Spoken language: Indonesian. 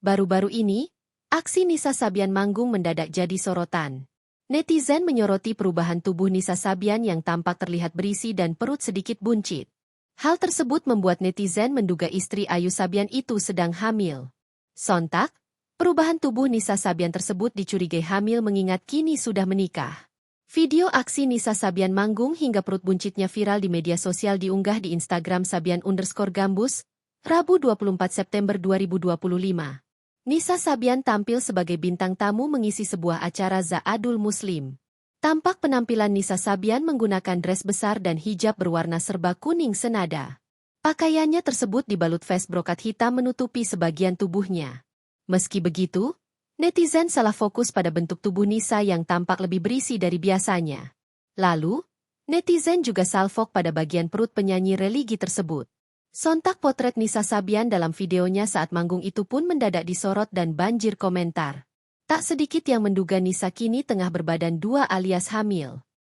Baru-baru ini, aksi Nisa Sabian manggung mendadak jadi sorotan. Netizen menyoroti perubahan tubuh Nisa Sabian yang tampak terlihat berisi dan perut sedikit buncit. Hal tersebut membuat netizen menduga istri Ayu Sabian itu sedang hamil. Sontak, perubahan tubuh Nisa Sabian tersebut dicurigai hamil mengingat kini sudah menikah. Video aksi Nisa Sabian manggung hingga perut buncitnya viral di media sosial diunggah di Instagram Sabian_Gambus, Rabu 24 September 2025. Nisa Sabian tampil sebagai bintang tamu mengisi sebuah acara Zaadul Muslim. Tampak penampilan Nisa Sabian menggunakan dress besar dan hijab berwarna serba kuning senada. Pakaiannya tersebut dibalut vest brokat hitam menutupi sebagian tubuhnya. Meski begitu, netizen salah fokus pada bentuk tubuh Nisa yang tampak lebih berisi dari biasanya. Lalu, netizen juga salfok pada bagian perut penyanyi religi tersebut. Sontak potret Nisa Sabian dalam videonya saat manggung itu pun mendadak disorot dan banjir komentar. Tak sedikit yang menduga Nisa kini tengah berbadan dua alias hamil.